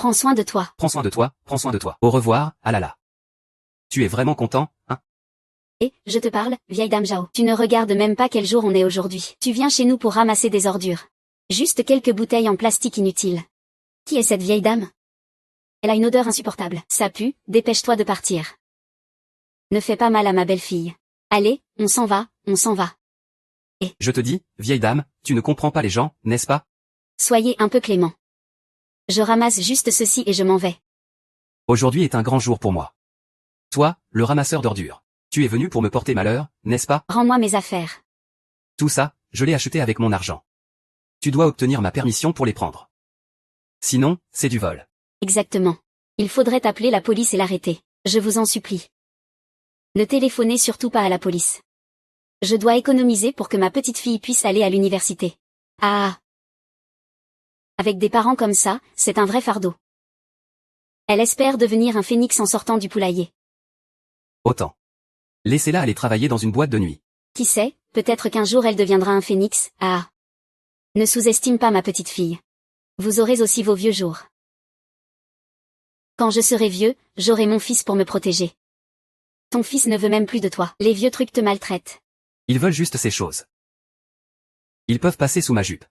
Prends soin de toi. Prends soin de toi, prends soin de toi. Au revoir, ah là là. Tu es vraiment content, hein? Et, je te parle, vieille dame Zhao. Tu ne regardes même pas quel jour on est aujourd'hui. Tu viens chez nous pour ramasser des ordures. Juste quelques bouteilles en plastique inutiles. Qui est cette vieille dame? Elle a une odeur insupportable. Ça pue, dépêche-toi de partir. Ne fais pas mal à ma belle-fille. Allez, on s'en va, on s'en va. Et, Je te dis, vieille dame, tu ne comprends pas les gens, n'est-ce pas? soyez un peu clément. Je ramasse juste ceci et je m'en vais. Aujourd'hui est un grand jour pour moi. Toi, le ramasseur d'ordures. Tu es venu pour me porter malheur, n'est-ce pas? Rends-moi mes affaires. Tout ça, je l'ai acheté avec mon argent. Tu dois obtenir ma permission pour les prendre. Sinon, c'est du vol. Exactement. Il faudrait appeler la police et l'arrêter. Je vous en supplie. Ne téléphonez surtout pas à la police. Je dois économiser pour que ma petite fille puisse aller à l'université. Ah. Avec des parents comme ça, c'est un vrai fardeau. Elle espère devenir un phénix en sortant du poulailler. Autant. Laissez-la aller travailler dans une boîte de nuit. Qui sait, peut-être qu'un jour elle deviendra un phénix. Ah. Ne sous-estime pas ma petite fille. Vous aurez aussi vos vieux jours. Quand je serai vieux, j'aurai mon fils pour me protéger. Ton fils ne veut même plus de toi. Les vieux trucs te maltraitent. Ils veulent juste ces choses. Ils peuvent passer sous ma jupe.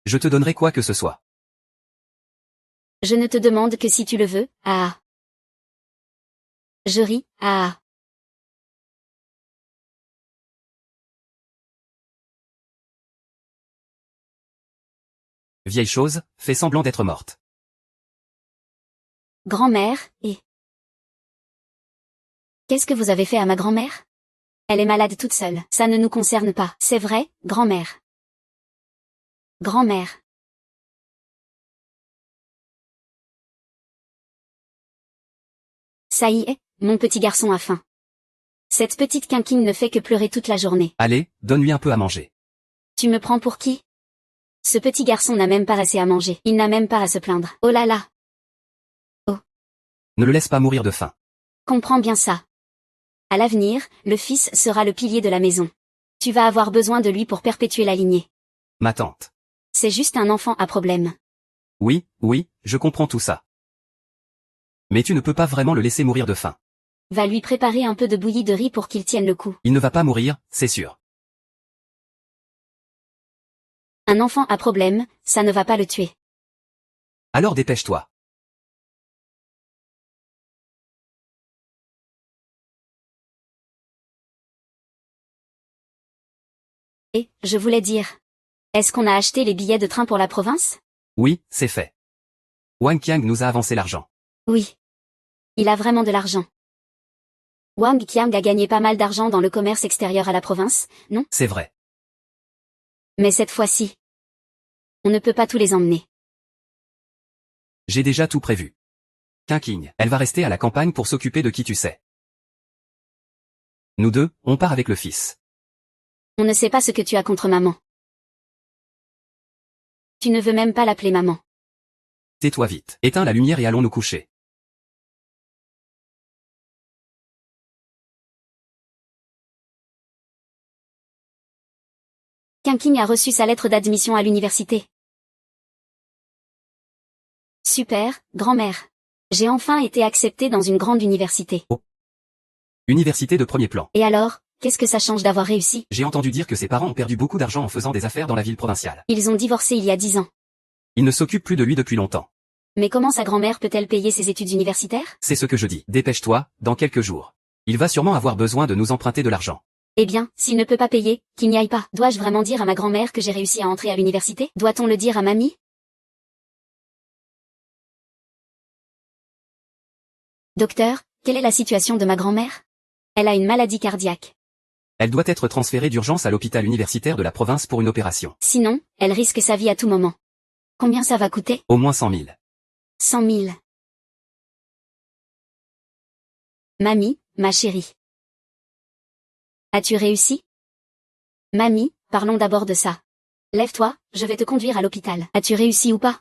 Je te donnerai quoi que ce soit. Je ne te demande que si tu le veux. Ah. Je ris. Ah. Vieille chose, fais semblant d'être morte. Grand-mère, et... Qu'est-ce que vous avez fait à ma grand-mère? Elle est malade toute seule. Ça ne nous concerne pas. C'est vrai, grand-mère. Grand-mère. Ça y est, mon petit garçon a faim. Cette petite quinquine ne fait que pleurer toute la journée. Allez, donne-lui un peu à manger. Tu me prends pour qui? Ce petit garçon n'a même pas assez à manger. Il n'a même pas à se plaindre. Oh là là. Oh. Ne le laisse pas mourir de faim. Comprends bien ça. À l'avenir, le fils sera le pilier de la maison. Tu vas avoir besoin de lui pour perpétuer la lignée. Ma tante. C'est juste un enfant à problème. Oui, oui, je comprends tout ça. Mais tu ne peux pas vraiment le laisser mourir de faim. Va lui préparer un peu de bouillie de riz pour qu'il tienne le coup. Il ne va pas mourir, c'est sûr. Un enfant à problème, ça ne va pas le tuer. Alors dépêche-toi. Et, je voulais dire. Est-ce qu'on a acheté les billets de train pour la province? Oui, c'est fait. Wang Qiang nous a avancé l'argent. Oui. Il a vraiment de l'argent. Wang Qiang a gagné pas mal d'argent dans le commerce extérieur à la province, non? C'est vrai. Mais cette fois-ci, on ne peut pas tous les emmener. J'ai déjà tout prévu. Quinquine, elle va rester à la campagne pour s'occuper de qui tu sais. Nous deux, on part avec le fils. On ne sait pas ce que tu as contre maman. Tu ne veux même pas l'appeler maman. Tais-toi vite. Éteins la lumière et allons nous coucher. Quinquine a reçu sa lettre d'admission à l'université. Super, grand-mère. J'ai enfin été acceptée dans une grande université. Oh. Université de premier plan. Et alors, qu'est-ce que ça change d'avoir réussi? J'ai entendu dire que ses parents ont perdu beaucoup d'argent en faisant des affaires dans la ville provinciale. Ils ont divorcé il y a 10 ans. Ils ne s'occupent plus de lui depuis longtemps. Mais comment sa grand-mère peut-elle payer ses études universitaires? C'est ce que je dis. Dépêche-toi, dans quelques jours. Il va sûrement avoir besoin de nous emprunter de l'argent. Eh bien, s'il ne peut pas payer, qu'il n'y aille pas. Dois-je vraiment dire à ma grand-mère que j'ai réussi à entrer à l'université? Doit-on le dire à mamie? Docteur, quelle est la situation de ma grand-mère? Elle a une maladie cardiaque. Elle doit être transférée d'urgence à l'hôpital universitaire de la province pour une opération. Sinon, elle risque sa vie à tout moment. Combien ça va coûter? Au moins 100 000. 100 000. Mamie, ma chérie. As-tu réussi? Mamie, parlons d'abord de ça. Lève-toi, je vais te conduire à l'hôpital. As-tu réussi ou pas?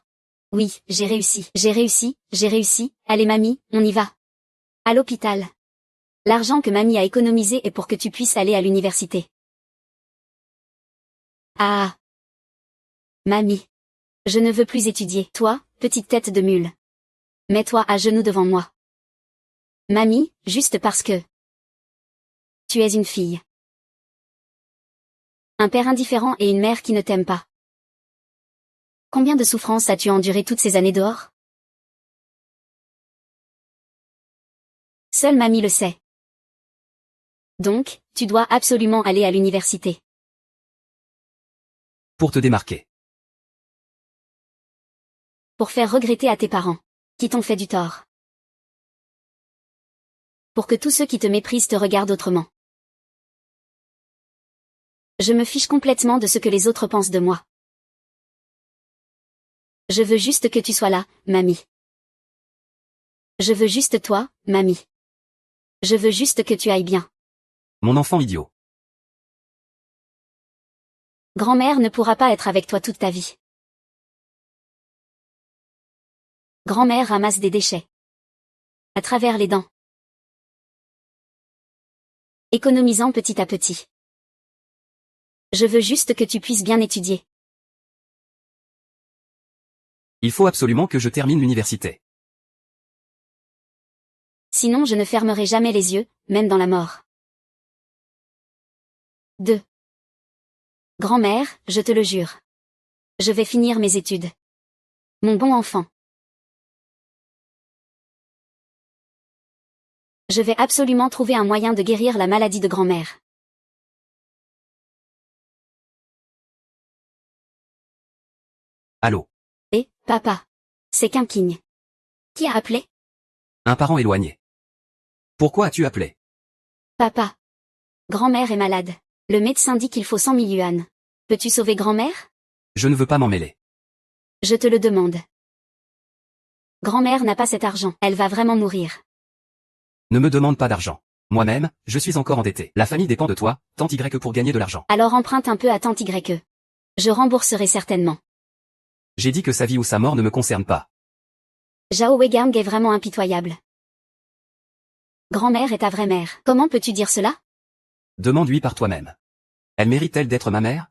Oui, j'ai réussi. J'ai réussi, j'ai réussi. Allez mamie, on y va. À l'hôpital. L'argent que mamie a économisé est pour que tu puisses aller à l'université. Ah. Mamie. Je ne veux plus étudier. Toi, petite tête de mule. Mets-toi à genoux devant moi. Mamie, juste parce que tu es une fille. Un père indifférent et une mère qui ne t'aiment pas. Combien de souffrances as-tu enduré toutes ces années dehors? Seule mamie le sait. Donc, tu dois absolument aller à l'université. Pour te démarquer. Pour faire regretter à tes parents, qui t'ont fait du tort. Pour que tous ceux qui te méprisent te regardent autrement. Je me fiche complètement de ce que les autres pensent de moi. Je veux juste que tu sois là, mamie. Je veux juste toi, mamie. Je veux juste que tu ailles bien. Mon enfant idiot. Grand-mère ne pourra pas être avec toi toute ta vie. Grand-mère ramasse des déchets. À travers les dents. Économisant petit à petit. Je veux juste que tu puisses bien étudier. Il faut absolument que je termine l'université. Sinon je ne fermerai jamais les yeux, même dans la mort. 2. Grand-mère, je te le jure. Je vais finir mes études. Mon bon enfant. Je vais absolument trouver un moyen de guérir la maladie de grand-mère. Allô? Et, papa. C'est Quinquigne. Qui a appelé? Un parent éloigné. Pourquoi as-tu appelé? Papa. Grand-mère est malade. Le médecin dit qu'il faut 100 000 yuans. Peux-tu sauver grand-mère? Je ne veux pas m'en mêler. Je te le demande. Grand-mère n'a pas cet argent. Elle va vraiment mourir. Ne me demande pas d'argent. Moi-même, je suis encore endetté. La famille dépend de toi, tant Y que pour gagner de l'argent. Alors emprunte un peu à tante Y. Je rembourserai certainement. J'ai dit que sa vie ou sa mort ne me concerne pas. Zhao Weigang est vraiment impitoyable. Grand-mère est ta vraie mère. Comment peux-tu dire cela? Demande-lui par toi-même. Elle mérite-t-elle d'être ma mère?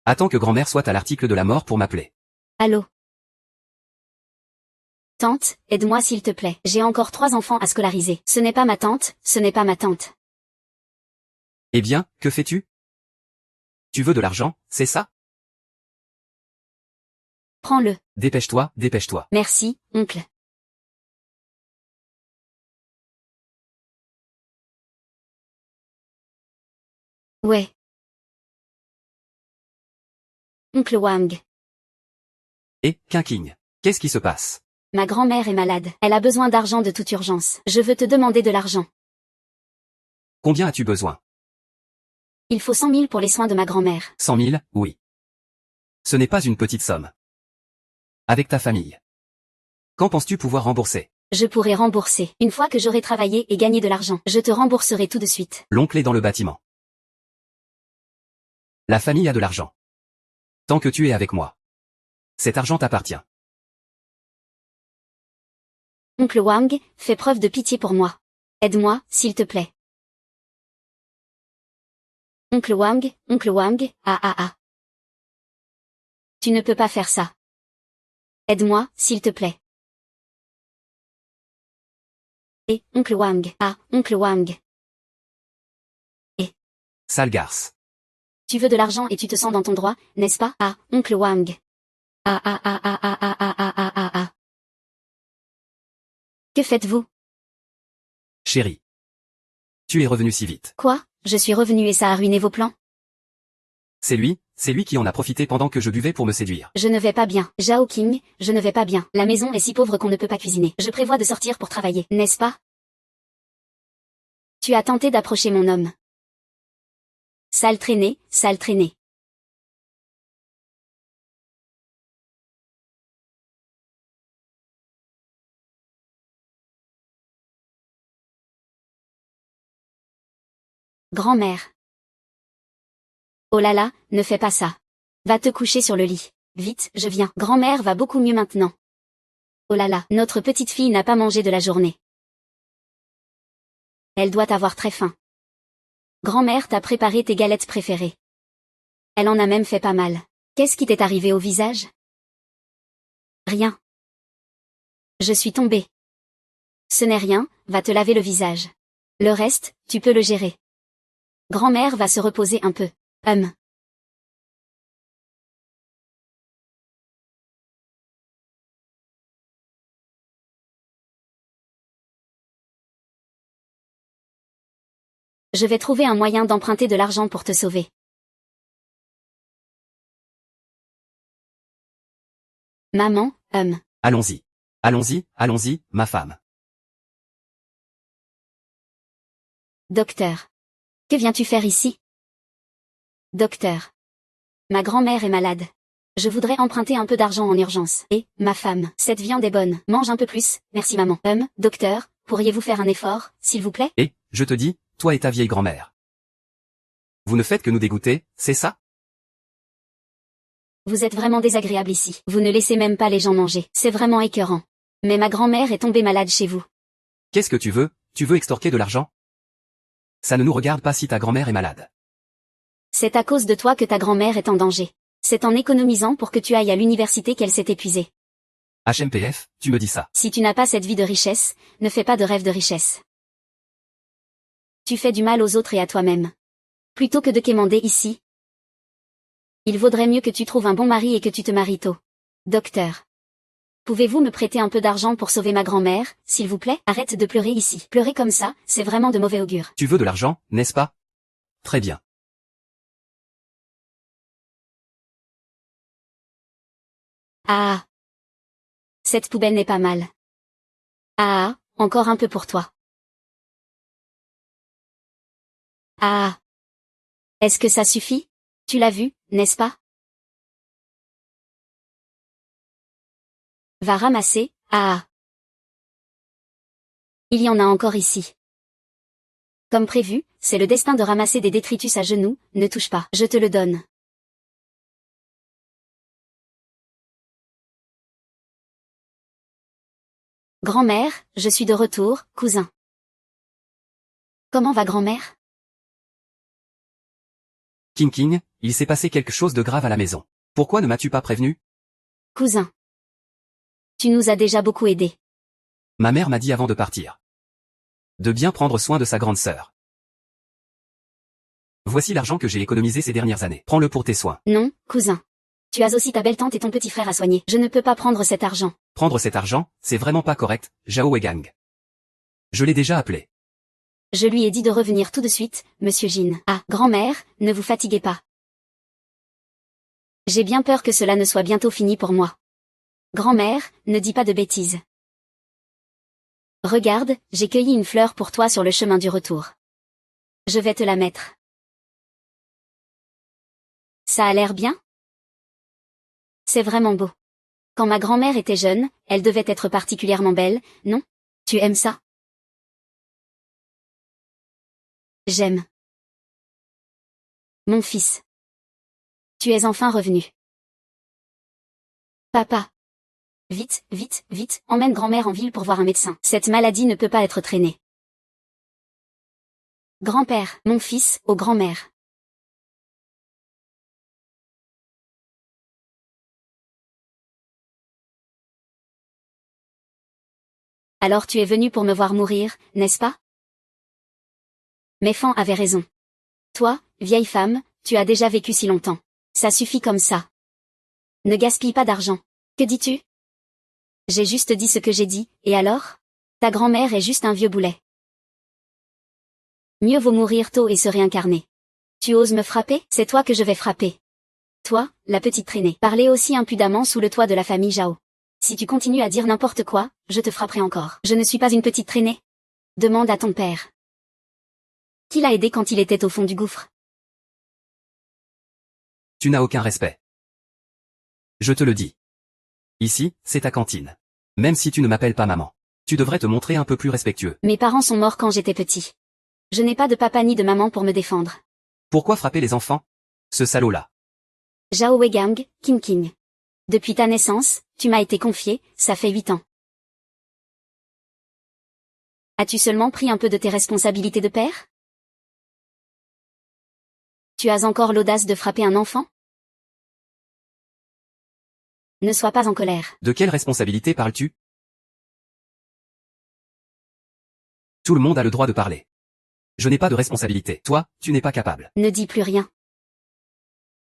Attends que grand-mère soit à l'article de la mort pour m'appeler. Allô? Tante, aide-moi s'il te plaît. J'ai encore 3 enfants à scolariser. Ce n'est pas ma tante, ce n'est pas ma tante. Eh bien, que fais-tu? Tu veux de l'argent, c'est ça? Prends-le. Dépêche-toi, dépêche-toi. Merci, oncle. Ouais. Oncle Wang. Et, Quinquigne, qu'est-ce qui se passe? Ma grand-mère est malade. Elle a besoin d'argent de toute urgence. Je veux te demander de l'argent. Combien as-tu besoin? Il faut 100 000 pour les soins de ma grand-mère. 100 000, oui. Ce n'est pas une petite somme. Avec ta famille. Quand penses-tu pouvoir rembourser? Je pourrai rembourser. Une fois que j'aurai travaillé et gagné de l'argent, je te rembourserai tout de suite. L'oncle est dans le bâtiment. La famille a de l'argent. Tant que tu es avec moi. Cet argent t'appartient. Oncle Wang, fais preuve de pitié pour moi. Aide-moi, s'il te plaît. Oncle Wang, ah ah ah. Tu ne peux pas faire ça. Aide-moi, s'il te plaît. Et, oncle Wang, ah, oncle Wang. Sale garce. Tu veux de l'argent et tu te sens dans ton droit, n'est-ce pas? Ah, oncle Wang. Ah ah ah ah ah ah ah ah ah ah ah. Que faites-vous? Chérie. Tu es revenu si vite. Quoi? Je suis revenu et ça a ruiné vos plans? C'est lui qui en a profité pendant que je buvais pour me séduire. Je ne vais pas bien. Zhao Qing, je ne vais pas bien. La maison est si pauvre qu'on ne peut pas cuisiner. Je prévois de sortir pour travailler, n'est-ce pas? Tu as tenté d'approcher mon homme. Sale traînée, sale traînée. Grand-mère. Oh là là, ne fais pas ça. Va te coucher sur le lit. Vite, je viens. Grand-mère va beaucoup mieux maintenant. Oh là là, notre petite fille n'a pas mangé de la journée. Elle doit avoir très faim. Grand-mère t'a préparé tes galettes préférées. Elle en a même fait pas mal. Qu'est-ce qui t'est arrivé au visage? Rien. Je suis tombée. Ce n'est rien, va te laver le visage. Le reste, tu peux le gérer. Grand-mère va se reposer un peu. Je vais trouver un moyen d'emprunter de l'argent pour te sauver. Maman, Allons-y. Allons-y, allons-y, ma femme. Docteur. Que viens-tu faire ici? Docteur. Ma grand-mère est malade. Je voudrais emprunter un peu d'argent en urgence. Et, ma femme, cette viande est bonne. Mange un peu plus, merci maman. Docteur, pourriez-vous faire un effort, s'il vous plaît? Et, je te dis, toi et ta vieille grand-mère. Vous ne faites que nous dégoûter, c'est ça? Vous êtes vraiment désagréable ici. Vous ne laissez même pas les gens manger. C'est vraiment écœurant. Mais ma grand-mère est tombée malade chez vous. Qu'est-ce que tu veux? Tu veux extorquer de l'argent? Ça ne nous regarde pas si ta grand-mère est malade. C'est à cause de toi que ta grand-mère est en danger. C'est en économisant pour que tu ailles à l'université qu'elle s'est épuisée. HMPF, tu me dis ça. Si tu n'as pas cette vie de richesse, ne fais pas de rêve de richesse. Tu fais du mal aux autres et à toi-même. Plutôt que de quémander ici, il vaudrait mieux que tu trouves un bon mari et que tu te maries tôt. Docteur. Pouvez-vous me prêter un peu d'argent pour sauver ma grand-mère, s'il vous plaît? Arrête de pleurer ici. Pleurer comme ça, c'est vraiment de mauvais augure. Tu veux de l'argent, n'est-ce pas? Très bien. Ah. Cette poubelle n'est pas mal. Ah, encore un peu pour toi. Ah. Est-ce que ça suffit? Tu l'as vu, n'est-ce pas? Va ramasser, ah. Il y en a encore ici. Comme prévu, c'est le destin de ramasser des détritus à genoux, ne touche pas, je te le donne. Grand-mère, je suis de retour, cousin. Comment va grand-mère? King, il s'est passé quelque chose de grave à la maison. Pourquoi ne m'as-tu pas prévenu? Cousin. Tu nous as déjà beaucoup aidés. Ma mère m'a dit avant de partir. De bien prendre soin de sa grande sœur. Voici l'argent que j'ai économisé ces dernières années. Prends-le pour tes soins. Non, cousin. Tu as aussi ta belle-tante et ton petit frère à soigner. Je ne peux pas prendre cet argent. Prendre cet argent, c'est vraiment pas correct, Zhao Wegang. Je l'ai déjà appelé. Je lui ai dit de revenir tout de suite, monsieur Jin. Ah, grand-mère, ne vous fatiguez pas. J'ai bien peur que cela ne soit bientôt fini pour moi. Grand-mère, ne dis pas de bêtises. Regarde, j'ai cueilli une fleur pour toi sur le chemin du retour. Je vais te la mettre. Ça a l'air bien? C'est vraiment beau. Quand ma grand-mère était jeune, elle devait être particulièrement belle, non? Tu aimes ça? J'aime. Mon fils. Tu es enfin revenu. Papa. Vite, vite, vite, emmène grand-mère en ville pour voir un médecin. Cette maladie ne peut pas être traînée. Grand-père, mon fils, aux grand-mères. Alors tu es venu pour me voir mourir, n'est-ce pas? Mes fans avaient raison. Toi, vieille femme, tu as déjà vécu si longtemps. Ça suffit comme ça. Ne gaspille pas d'argent. Que dis-tu? J'ai juste dit ce que j'ai dit, et alors? Ta grand-mère est juste un vieux boulet. Mieux vaut mourir tôt et se réincarner. Tu oses me frapper? C'est toi que je vais frapper. Toi, la petite traînée. Parlez aussi impudemment sous le toit de la famille Zhao. Si tu continues à dire n'importe quoi, je te frapperai encore. Je ne suis pas une petite traînée. Demande à ton père. Qui l'a aidé quand il était au fond du gouffre? Tu n'as aucun respect. Je te le dis. Ici, c'est ta cantine. Même si tu ne m'appelles pas maman. Tu devrais te montrer un peu plus respectueux. Mes parents sont morts quand j'étais petit. Je n'ai pas de papa ni de maman pour me défendre. Pourquoi frapper les enfants? Ce salaud-là. Zhao Wegang, King. Depuis ta naissance, tu m'as été confié, ça fait 8 ans. As-tu seulement pris un peu de tes responsabilités de père? Tu as encore l'audace de frapper un enfant? Ne sois pas en colère. De quelle responsabilité parles-tu? Tout le monde a le droit de parler. Je n'ai pas de responsabilité. Toi, tu n'es pas capable. Ne dis plus rien.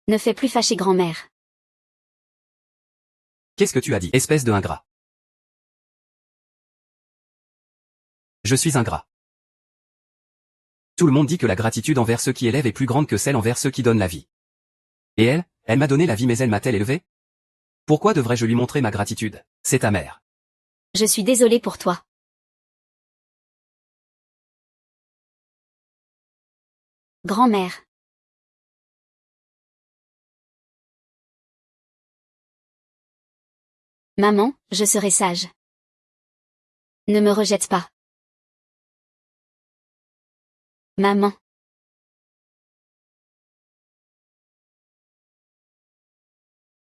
Ne fais plus fâcher grand-mère. Qu'est-ce que tu as dit, espèce de ingrat? Je suis ingrat. Tout le monde dit que la gratitude envers ceux qui élèvent est plus grande que celle envers ceux qui donnent la vie. Et elle m'a donné la vie mais elle m'a-t-elle élevé? Pourquoi devrais-je lui montrer ma gratitude? C'est ta mère. Je suis désolée pour toi. Grand-mère. Maman, je serai sage. Ne me rejette pas. Maman.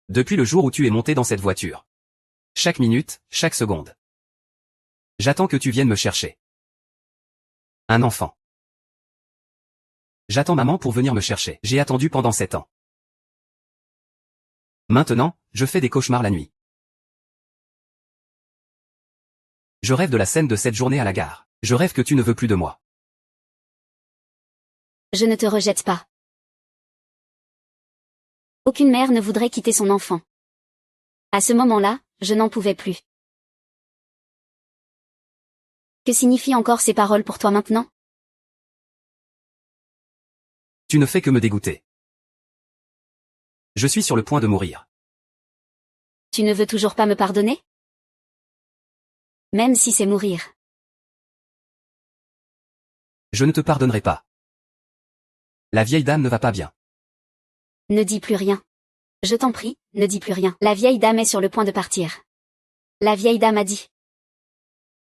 Depuis le jour où tu es monté dans cette voiture. Chaque minute, chaque seconde. J'attends que tu viennes me chercher. Un enfant. J'attends maman pour venir me chercher. J'ai attendu pendant 7 ans. Maintenant, je fais des cauchemars la nuit. Je rêve de la scène de cette journée à la gare. Je rêve que tu ne veux plus de moi. Je ne te rejette pas. Aucune mère ne voudrait quitter son enfant. À ce moment-là, je n'en pouvais plus. Que signifient encore ces paroles pour toi maintenant? Tu ne fais que me dégoûter. Je suis sur le point de mourir. Tu ne veux toujours pas me pardonner? Même si c'est mourir. Je ne te pardonnerai pas. La vieille dame ne va pas bien. Ne dis plus rien. Je t'en prie, ne dis plus rien. La vieille dame est sur le point de partir. La vieille dame a dit.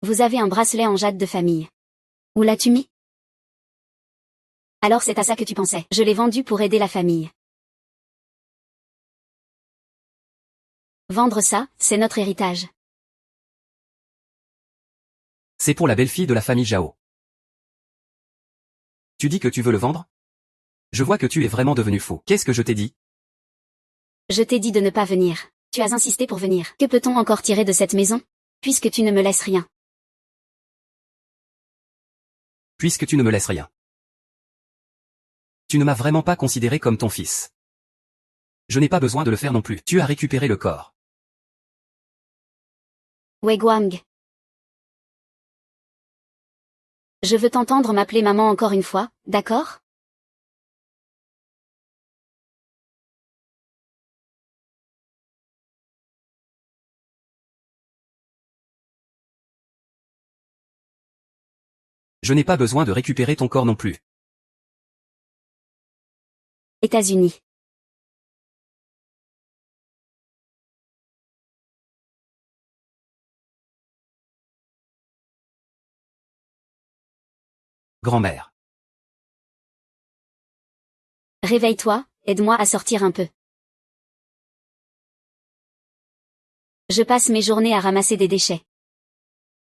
Vous avez un bracelet en jade de famille. Où l'as-tu mis? Alors c'est à ça que tu pensais. Je l'ai vendu pour aider la famille. Vendre ça, c'est notre héritage. C'est pour la belle-fille de la famille Zhao. Tu dis que tu veux le vendre? Je vois que tu es vraiment devenu fou. Qu'est-ce que je t'ai dit? Je t'ai dit de ne pas venir. Tu as insisté pour venir. Que peut-on encore tirer de cette maison? Puisque tu ne me laisses rien. Puisque tu ne me laisses rien. Tu ne m'as vraiment pas considéré comme ton fils. Je n'ai pas besoin de le faire non plus. Tu as récupéré le corps. Wei Guang. Je veux t'entendre m'appeler maman encore une fois, d'accord? Je n'ai pas besoin de récupérer ton corps non plus. États-Unis. Grand-mère. Réveille-toi, aide-moi à sortir un peu. Je passe mes journées à ramasser des déchets.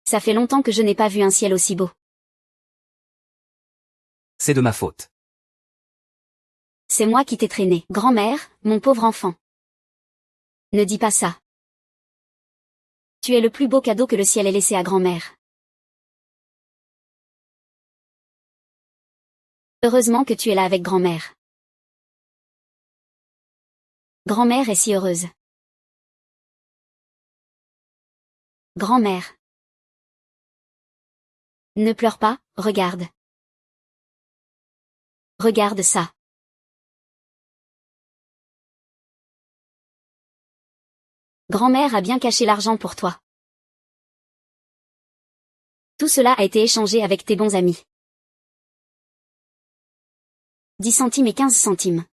Ça fait longtemps que je n'ai pas vu un ciel aussi beau. C'est de ma faute. C'est moi qui t'ai traîné. Grand-mère, mon pauvre enfant. Ne dis pas ça. Tu es le plus beau cadeau que le ciel ait laissé à grand-mère. Heureusement que tu es là avec grand-mère. Grand-mère est si heureuse. Grand-mère. Ne pleure pas, regarde. Regarde ça. Grand-mère a bien caché l'argent pour toi. Tout cela a été échangé avec tes bons amis. 10 centimes et 15 centimes.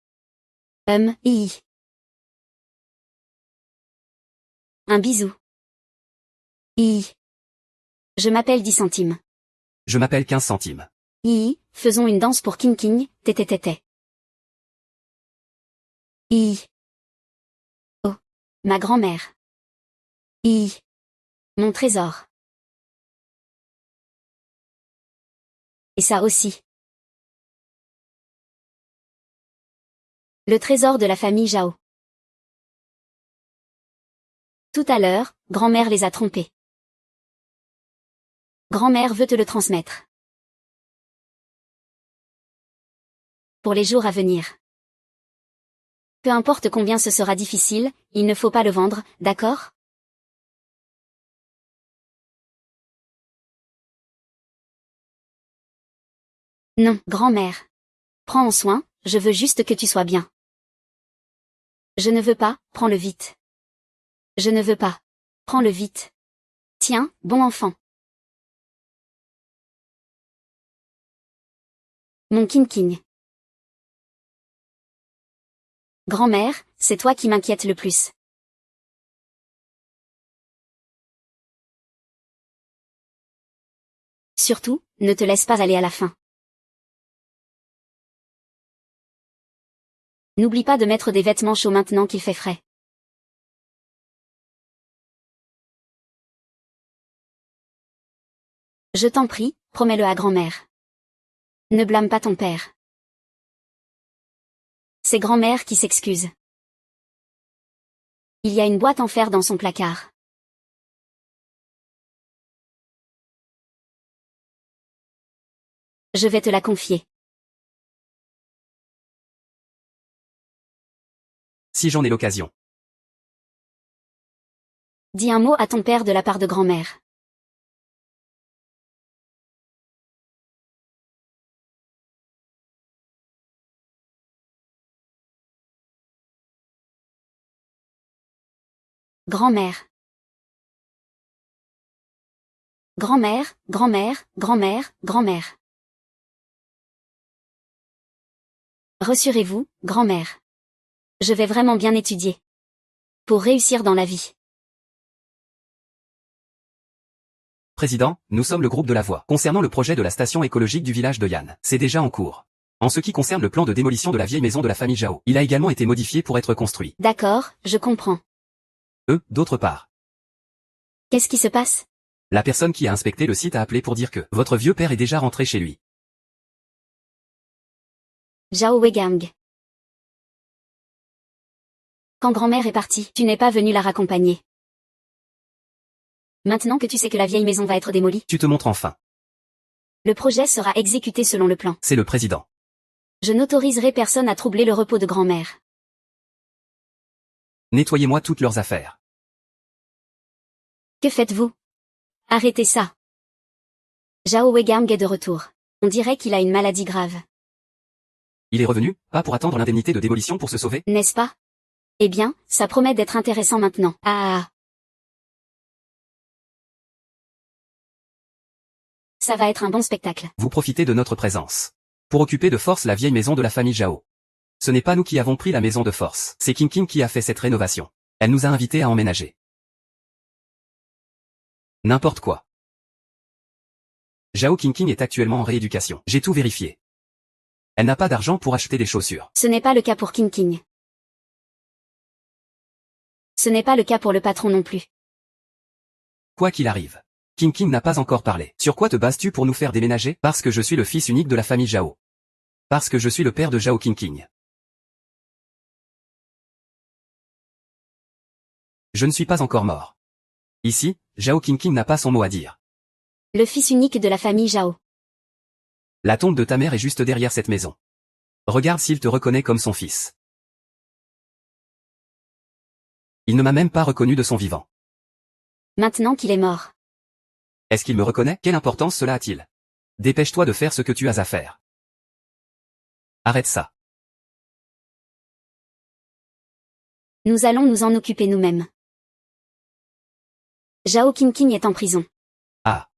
Hi. Un bisou. Hi. Je m'appelle 10 centimes. Je m'appelle 15 centimes. Hi, faisons une danse pour King King, tététété. Hi. Oh, ma grand-mère. Hi. Mon trésor. Et ça aussi. Le trésor de la famille Zhao. Tout à l'heure, grand-mère les a trompés. Grand-mère veut te le transmettre. pour les jours à venir. Peu importe combien ce sera difficile, il ne faut pas le vendre, d'accord? Non, grand-mère. Prends en soin, je veux juste que tu sois bien. Je ne veux pas, prends-le vite. Je ne veux pas. Prends-le vite. Tiens, bon enfant. Mon King. Grand-mère, c'est toi qui m'inquiète le plus. Surtout, ne te laisse pas aller à la fin. N'oublie pas de mettre des vêtements chauds maintenant qu'il fait frais. Je t'en prie, promets-le à grand-mère. Ne blâme pas ton père. C'est grand-mère qui s'excuse. Il y a une boîte en fer dans son placard. Je vais te la confier. Si j'en ai l'occasion. Dis un mot à ton père de la part de grand-mère. Grand-mère. Grand-mère, grand-mère, grand-mère, grand-mère. Rassurez-vous, grand-mère. Je vais vraiment bien étudier. Pour réussir dans la vie. Président, nous sommes le groupe de la Voix. Concernant le projet de la station écologique du village de Yann, c'est déjà en cours. En ce qui concerne le plan de démolition de la vieille maison de la famille Zhao, il a également été modifié pour être construit. D'accord, je comprends. D'autre part. Qu'est-ce qui se passe? La personne qui a inspecté le site a appelé pour dire que votre vieux père est déjà rentré chez lui. Zhao Weigang. Quand grand-mère est partie, tu n'es pas venu la raccompagner. Maintenant que tu sais que la vieille maison va être démolie, Tu te montres enfin. le projet sera exécuté selon le plan. C'est le président. Je n'autoriserai personne à troubler le repos de grand-mère. Nettoyez-moi toutes leurs affaires. Que faites-vous? Arrêtez ça. Zhao Weigang est de retour. On dirait qu'il a une maladie grave. Il est revenu, pas pour attendre l'indemnité de démolition pour se sauver? N'est-ce pas? Eh bien, ça promet d'être intéressant maintenant. Ah. Ça va être un bon spectacle. Vous profitez de notre présence. Pour occuper de force la vieille maison de la famille Zhao. Ce n'est pas nous qui avons pris la maison de force, c'est King qui a fait cette rénovation. Elle nous a invités à emménager. N'importe quoi. Zhao King est actuellement en rééducation. J'ai tout vérifié. Elle n'a pas d'argent pour acheter des chaussures. Ce n'est pas le cas pour King. Ce n'est pas le cas pour le patron non plus. Quoi qu'il arrive. King n'a pas encore parlé. Sur quoi te bases-tu pour nous faire déménager? Parce que je suis le fils unique de la famille Zhao. Parce que je suis le père de Zhao King. Je ne suis pas encore mort. Ici, Zhao King n'a pas son mot à dire. Le fils unique de la famille Zhao. La tombe de ta mère est juste derrière cette maison. Regarde s'il te reconnaît comme son fils. Il ne m'a même pas reconnu de son vivant. Maintenant qu'il est mort. Est-ce qu'il me reconnaît? Quelle importance cela a-t-il? Dépêche-toi de faire ce que tu as à faire. Arrête ça. Nous allons nous en occuper nous-mêmes. Zhao King est en prison. Ah.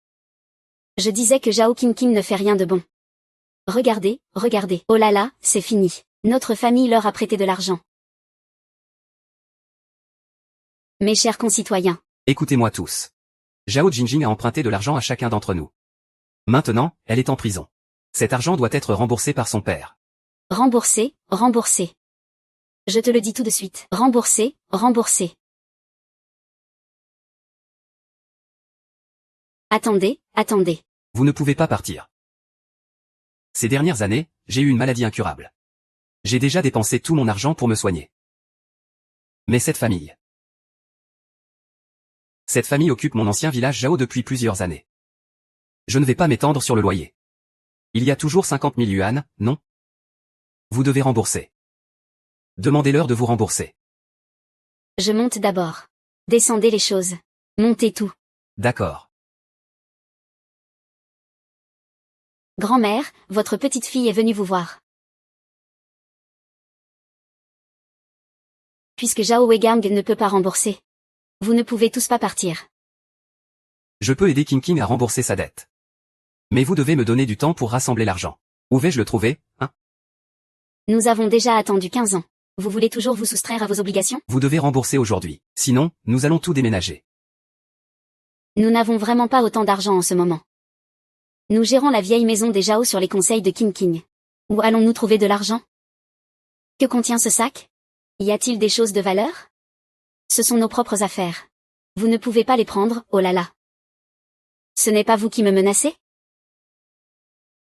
Je disais que Zhao King ne fait rien de bon. Regardez, regardez. Oh là là, c'est fini. Notre famille leur a prêté de l'argent. Mes chers concitoyens. Écoutez-moi tous. Zhao Jinjing a emprunté de l'argent à chacun d'entre nous. Maintenant, elle est en prison. Cet argent doit être remboursé par son père. Remboursé, remboursé. Je te le dis tout de suite. Remboursé, remboursé. Attendez, attendez. Vous ne pouvez pas partir. Ces dernières années, j'ai eu une maladie incurable. J'ai déjà dépensé tout mon argent pour me soigner. Mais cette famille occupe mon ancien village Zhao depuis plusieurs années. Je ne vais pas m'étendre sur le loyer. Il y a toujours 50 000 yuan, non? Vous devez rembourser. Demandez-leur de vous rembourser. Je monte d'abord. Descendez les choses. Montez tout. D'accord. Grand-mère, votre petite fille est venue vous voir. Puisque Zhao Weigang ne peut pas rembourser. Vous ne pouvez tous pas partir. Je peux aider King King à rembourser sa dette. Mais vous devez me donner du temps pour rassembler l'argent. Où vais-je le trouver, hein? Nous avons déjà attendu 15 ans. Vous voulez toujours vous soustraire à vos obligations? Vous devez rembourser aujourd'hui. Sinon, nous allons tout déménager. Nous n'avons vraiment pas autant d'argent en ce moment. Nous gérons la vieille maison des Zhao sur les conseils de King King. Où allons-nous trouver de l'argent? Que contient ce sac? Y a-t-il des choses de valeur? Ce sont nos propres affaires. Vous ne pouvez pas les prendre, oh là là. Ce n'est pas vous qui me menacez?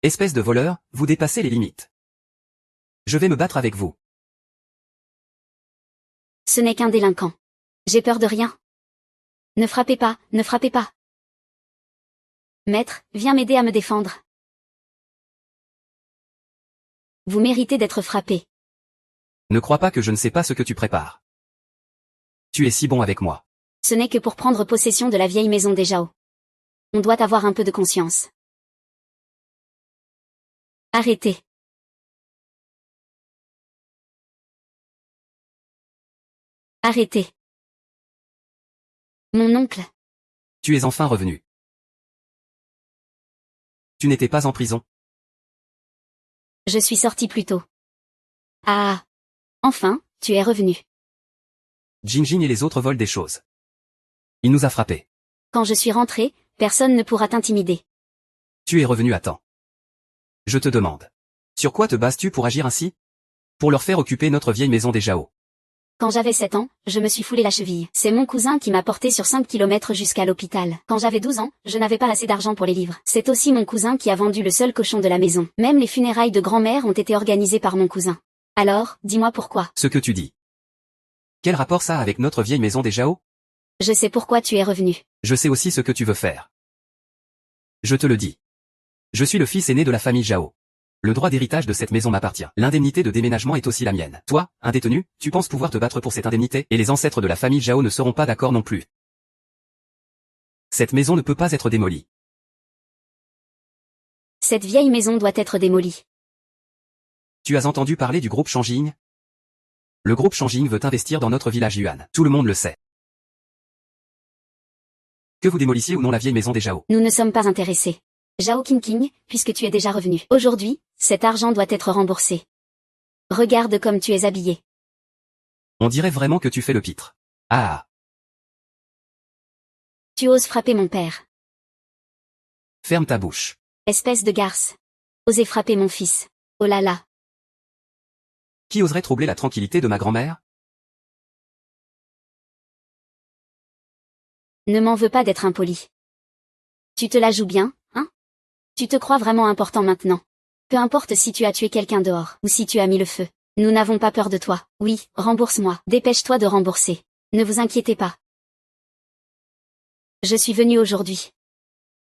Espèce de voleur, vous dépassez les limites. Je vais me battre avec vous. Ce n'est qu'un délinquant. J'ai peur de rien. Ne frappez pas, ne frappez pas. Maître, viens m'aider à me défendre. Vous méritez d'être frappé. Ne crois pas que je ne sais pas ce que tu prépares. Tu es si bon avec moi. Ce n'est que pour prendre possession de la vieille maison des Zhao. On doit avoir un peu de conscience. Arrêtez. Arrêtez. Mon oncle. Tu es enfin revenu. Tu n'étais pas en prison. Je suis sorti plus tôt. Ah. Enfin, tu es revenu. Jinjin et les autres volent des choses. Il nous a frappés. Quand je suis rentré, personne ne pourra t'intimider. Tu es revenu à temps. Je te demande. Sur quoi te bases-tu pour agir ainsi? Pour leur faire occuper notre vieille maison des Zhao. Quand j'avais 7 ans, je me suis foulé la cheville. C'est mon cousin qui m'a porté sur 5 kilomètres jusqu'à l'hôpital. Quand j'avais 12 ans, je n'avais pas assez d'argent pour les livres. C'est aussi mon cousin qui a vendu le seul cochon de la maison. Même les funérailles de grand-mère ont été organisées par mon cousin. Alors, dis-moi pourquoi. Ce que tu dis. Quel rapport ça a avec notre vieille maison des Zhao? Je sais pourquoi tu es revenu. Je sais aussi ce que tu veux faire. Je te le dis. Je suis le fils aîné de la famille Zhao. Le droit d'héritage de cette maison m'appartient. L'indemnité de déménagement est aussi la mienne. Toi, un détenu, tu penses pouvoir te battre pour cette indemnité, et les ancêtres de la famille Zhao ne seront pas d'accord non plus. Cette maison ne peut pas être démolie. Cette vieille maison doit être démolie. Tu as entendu parler du groupe Shanging? Le groupe Shanging veut investir dans notre village Yuan. Tout le monde le sait. Que vous démolissiez ou non la vieille maison des Zhao. Nous ne sommes pas intéressés. Zhao King, puisque tu es déjà revenu. Aujourd'hui, cet argent doit être remboursé. Regarde comme tu es habillé. On dirait vraiment que tu fais le pitre. Ah. Tu oses frapper mon père. Ferme ta bouche. Espèce de garce. Osez frapper mon fils. Oh là là. Qui oserait troubler la tranquillité de ma grand-mère? Ne m'en veux pas d'être impoli. Tu te la joues bien, hein? Tu te crois vraiment important maintenant. Peu importe si tu as tué quelqu'un dehors, ou si tu as mis le feu. Nous n'avons pas peur de toi. Oui, rembourse-moi. Dépêche-toi de rembourser. Ne vous inquiétez pas. Je suis venu aujourd'hui.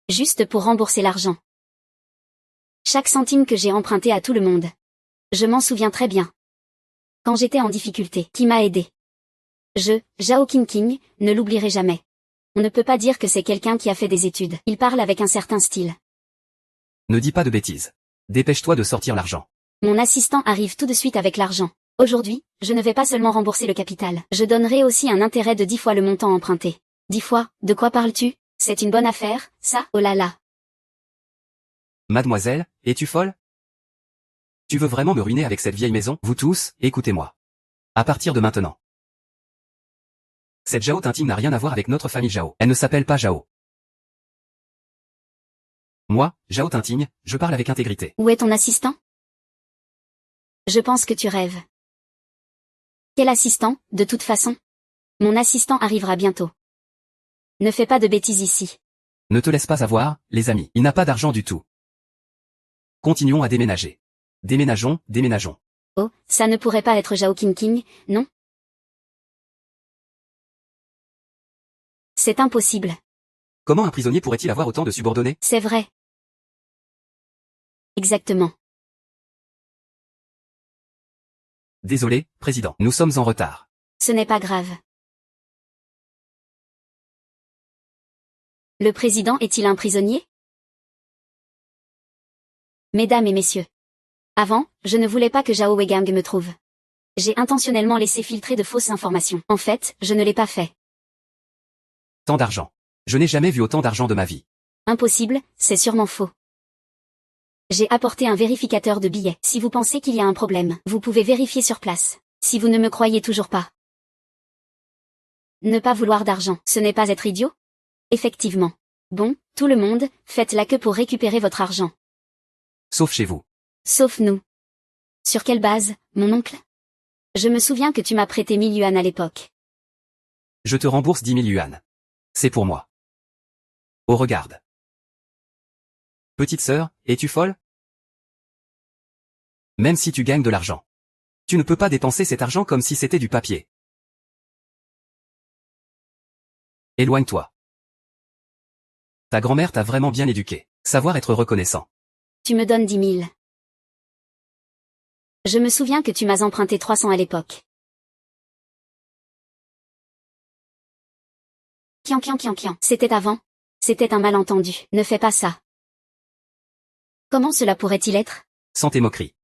Juste pour rembourser l'argent. Chaque centime que j'ai emprunté à tout le monde. Je m'en souviens très bien. Quand j'étais en difficulté, qui m'a aidé? Zhao King, ne l'oublierai jamais. On ne peut pas dire que c'est quelqu'un qui a fait des études. Il parle avec un certain style. Ne dis pas de bêtises. Dépêche-toi de sortir l'argent. Mon assistant arrive tout de suite avec l'argent. Aujourd'hui, je ne vais pas seulement rembourser le capital. Je donnerai aussi un intérêt de 10 fois le montant emprunté. 10 fois, de quoi parles-tu? C'est une bonne affaire, ça? Oh là là. Mademoiselle, es-tu folle? Tu veux vraiment me ruiner avec cette vieille maison? Vous tous, écoutez-moi. À partir de maintenant. Cette Zhao Tinting n'a rien à voir avec notre famille Zhao. Elle ne s'appelle pas Zhao. Moi, Zhao Tinting, je parle avec intégrité. Où est ton assistant? Je pense que tu rêves. Quel assistant, de toute façon? Mon assistant arrivera bientôt. Ne fais pas de bêtises ici. Ne te laisse pas avoir, les amis. Il n'a pas d'argent du tout. Continuons à déménager. Déménageons, déménageons. Oh, ça ne pourrait pas être Zhao King, non? C'est impossible. Comment un prisonnier pourrait-il avoir autant de subordonnés? C'est vrai. Exactement. Désolé, président. Nous sommes en retard. Ce n'est pas grave. Le président est-il un prisonnier? Mesdames et messieurs. Avant, je ne voulais pas que Zhao Weigang me trouve. J'ai intentionnellement laissé filtrer de fausses informations. En fait, je ne l'ai pas fait. Tant d'argent. Je n'ai jamais vu autant d'argent de ma vie. Impossible, c'est sûrement faux. J'ai apporté un vérificateur de billets. Si vous pensez qu'il y a un problème, vous pouvez vérifier sur place. Si vous ne me croyez toujours pas. Ne pas vouloir d'argent, ce n'est pas être idiot? Effectivement. Bon, tout le monde, faites la queue pour récupérer votre argent. Sauf chez vous. Sauf nous. Sur quelle base, mon oncle? Je me souviens que tu m'as prêté 1000 yuan à l'époque. Je te rembourse 10 000 yuan. C'est pour moi. Oh regarde. Petite sœur, es-tu folle? Même si tu gagnes de l'argent. Tu ne peux pas dépenser cet argent comme si c'était du papier. Éloigne-toi. Ta grand-mère t'a vraiment bien éduqué. Savoir être reconnaissant. Tu me donnes 10 000. Je me souviens que tu m'as emprunté 300 à l'époque. Kian. C'était avant. C'était un malentendu. Ne fais pas ça. Comment cela pourrait-il être? Sans tes moqueries.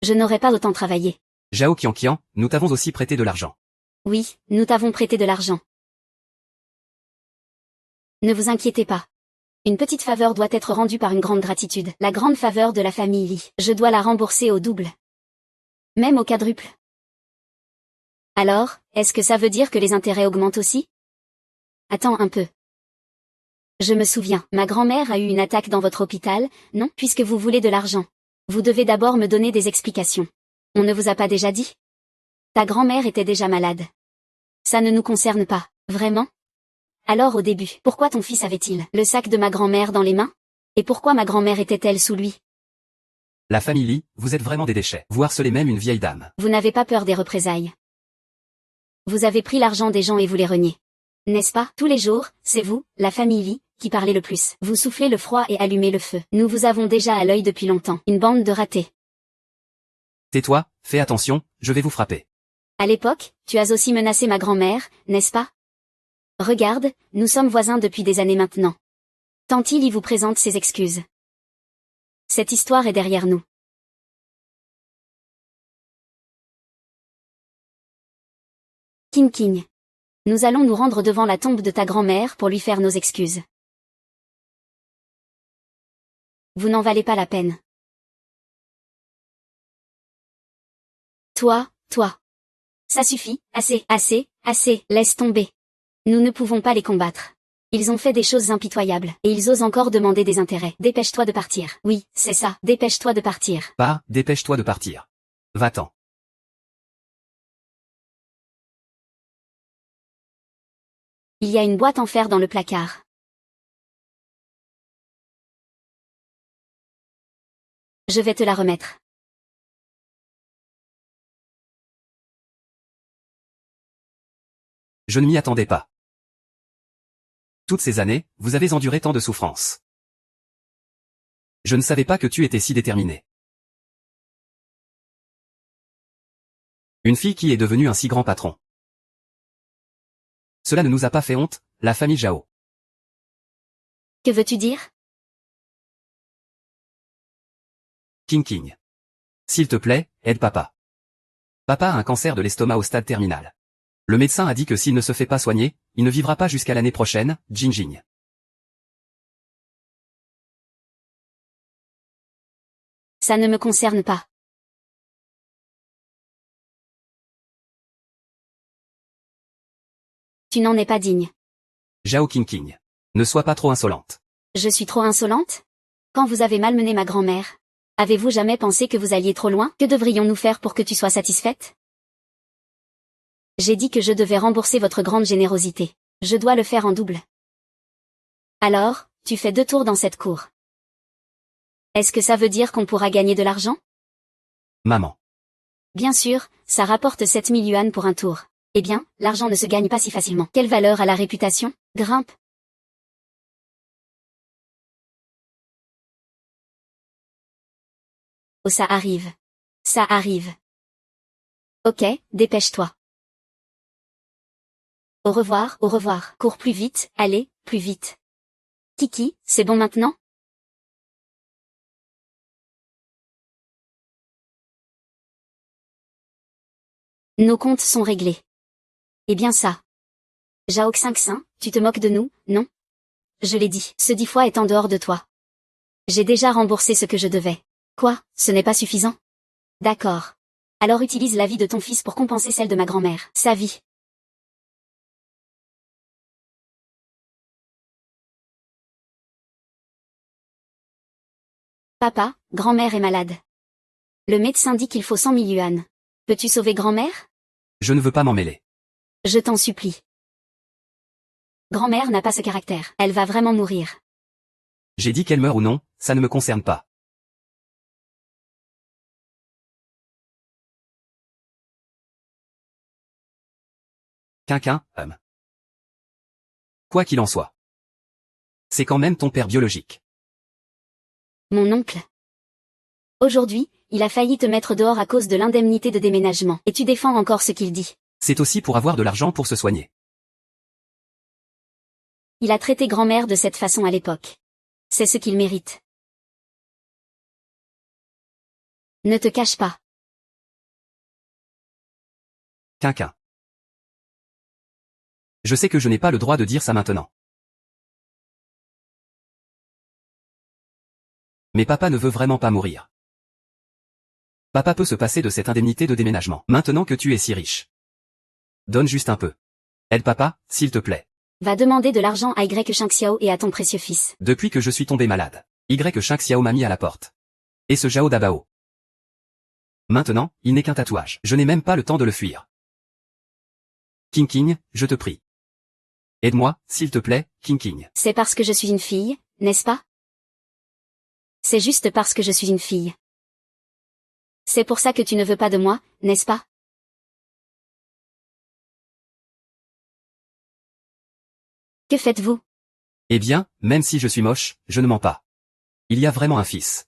Je n'aurais pas autant travaillé. Zhao Qian, nous t'avons aussi prêté de l'argent. Oui, nous t'avons prêté de l'argent. Ne vous inquiétez pas. Une petite faveur doit être rendue par une grande gratitude. La grande faveur de la famille Li. Je dois la rembourser au double. Même au quadruple. Alors, est-ce que ça veut dire que les intérêts augmentent aussi? Attends un peu. Je me souviens, ma grand-mère a eu une attaque dans votre hôpital, non? Puisque vous voulez de l'argent. Vous devez d'abord me donner des explications. On ne vous a pas déjà dit? Ta grand-mère était déjà malade. Ça ne nous concerne pas, vraiment? Alors au début, pourquoi ton fils avait-il le sac de ma grand-mère dans les mains? Et pourquoi ma grand-mère était-elle sous lui? La famille Li, vous êtes vraiment des déchets. Vous harcelez même une vieille dame. Vous n'avez pas peur des représailles. Vous avez pris l'argent des gens et vous les reniez. N'est-ce pas? Tous les jours, c'est vous, la famille Li, qui parlez le plus. Vous soufflez le froid et allumez le feu. Nous vous avons déjà à l'œil depuis longtemps. Une bande de ratés. Tais-toi, fais attention, je vais vous frapper. À l'époque, tu as aussi menacé ma grand-mère, n'est-ce pas? Regarde, nous sommes voisins depuis des années maintenant. Tanti Li vous présente ses excuses. Cette histoire est derrière nous. King. Nous allons nous rendre devant la tombe de ta grand-mère pour lui faire nos excuses. Vous n'en valez pas la peine. Toi. Ça suffit, assez, laisse tomber. Nous ne pouvons pas les combattre. Ils ont fait des choses impitoyables, et ils osent encore demander des intérêts. Dépêche-toi de partir. Oui, c'est ça, dépêche-toi de partir. Pas, dépêche-toi de partir. Va-t'en. Il y a une boîte en fer dans le placard. Je vais te la remettre. Je ne m'y attendais pas. Toutes ces années, vous avez enduré tant de souffrances. Je ne savais pas que tu étais si déterminé. Une fille qui est devenue un si grand patron. Cela ne nous a pas fait honte, la famille Zhao. Que veux-tu dire? King. S'il te plaît, aide papa. Papa a un cancer de l'estomac au stade terminal. Le médecin a dit que s'il ne se fait pas soigner, il ne vivra pas jusqu'à l'année prochaine, Jinjing. Ça ne me concerne pas. Tu n'en es pas digne. Zhao King. Ne sois pas trop insolente. Je suis trop insolente? Quand vous avez malmené ma grand-mère, avez-vous jamais pensé que vous alliez trop loin? Que devrions-nous faire pour que tu sois satisfaite? J'ai dit que je devais rembourser votre grande générosité. Je dois le faire en double. Alors, tu fais 2 tours dans cette cour. Est-ce que ça veut dire qu'on pourra gagner de l'argent? Maman. Bien sûr, ça rapporte 7000 yuan pour un tour. Eh bien, l'argent ne se gagne pas si facilement. Quelle valeur a la réputation? Grimpe. Oh, ça arrive. Ça arrive. Ok, dépêche-toi. Au revoir, cours plus vite, allez, plus vite. Kiki, c'est bon maintenant? Nos comptes sont réglés. Eh bien ça. Jao Xingxin, tu te moques de nous, non? Je l'ai dit, ce 10 fois est en dehors de toi. J'ai déjà remboursé ce que je devais. Quoi, ce n'est pas suffisant? D'accord. Alors utilise la vie de ton fils pour compenser celle de ma grand-mère. Sa vie. Papa, grand-mère est malade. Le médecin dit qu'il faut 100 000 yuan. Peux-tu sauver grand-mère? Je ne veux pas m'en mêler. Je t'en supplie. Grand-mère n'a pas ce caractère. Elle va vraiment mourir. J'ai dit qu'elle meurt ou non, ça ne me concerne pas. Quinquin, Quoi qu'il en soit. C'est quand même ton père biologique. Mon oncle. Aujourd'hui, il a failli te mettre dehors à cause de l'indemnité de déménagement. Et tu défends encore ce qu'il dit. C'est aussi pour avoir de l'argent pour se soigner. Il a traité grand-mère de cette façon à l'époque. C'est ce qu'il mérite. Ne te cache pas. Quinquin. Je sais que je n'ai pas le droit de dire ça maintenant. Mais papa ne veut vraiment pas mourir. Papa peut se passer de cette indemnité de déménagement, maintenant que tu es si riche. Donne juste un peu. Aide papa, s'il te plaît. Va demander de l'argent à Y Shangxiao et à ton précieux fils. Depuis que je suis tombé malade, Y Shangxiao m'a mis à la porte. Et ce Zhao Dabao. Maintenant, il n'est qu'un tatouage. Je n'ai même pas le temps de le fuir. King King, je te prie. Aide-moi, s'il te plaît, King King. C'est parce que je suis une fille, n'est-ce pas? C'est juste parce que je suis une fille. C'est pour ça que tu ne veux pas de moi, n'est-ce pas? Que faites-vous? Eh bien, même si je suis moche, je ne mens pas. Il y a vraiment un fils.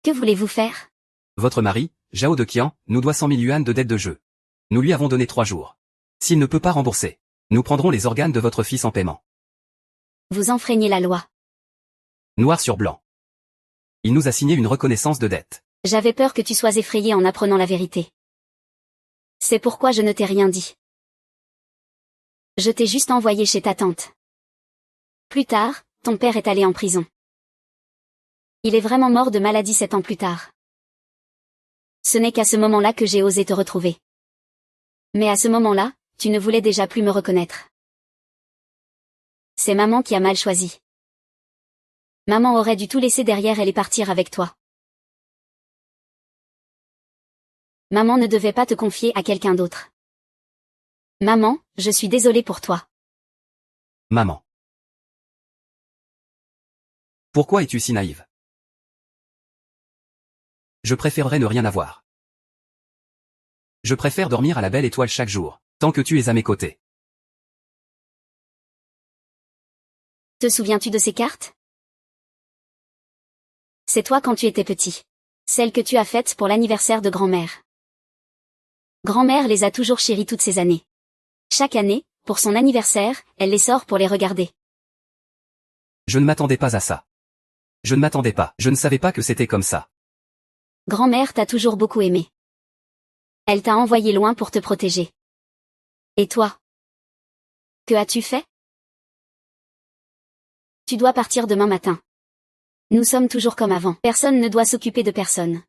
Que voulez-vous faire? Votre mari, Zhao de Qian, nous doit 100 000 yuan de dette de jeu. Nous lui avons donné 3 jours. S'il ne peut pas rembourser, nous prendrons les organes de votre fils en paiement. Vous enfreignez la loi. Noir sur blanc. Il nous a signé une reconnaissance de dette. J'avais peur que tu sois effrayé en apprenant la vérité. C'est pourquoi je ne t'ai rien dit. Je t'ai juste envoyé chez ta tante. Plus tard, ton père est allé en prison. Il est vraiment mort de maladie 7 ans plus tard. Ce n'est qu'à ce moment-là que j'ai osé te retrouver. Mais à ce moment-là, tu ne voulais déjà plus me reconnaître. C'est maman qui a mal choisi. Maman aurait dû tout laisser derrière elle et partir avec toi. Maman ne devait pas te confier à quelqu'un d'autre. Maman, je suis désolée pour toi. Maman. Pourquoi es-tu si naïve? Je préférerais ne rien avoir. Je préfère dormir à la belle étoile chaque jour, tant que tu es à mes côtés. Te souviens-tu de ces cartes? C'est toi quand tu étais petit. Celles que tu as faites pour l'anniversaire de grand-mère. Grand-mère les a toujours chéries toutes ces années. Chaque année, pour son anniversaire, elle les sort pour les regarder. Je ne m'attendais pas à ça. Je ne m'attendais pas, je ne savais pas que c'était comme ça. Grand-mère t'a toujours beaucoup aimé. Elle t'a envoyé loin pour te protéger. Et toi? Que as-tu fait? Tu dois partir demain matin. Nous sommes toujours comme avant. Personne ne doit s'occuper de personne.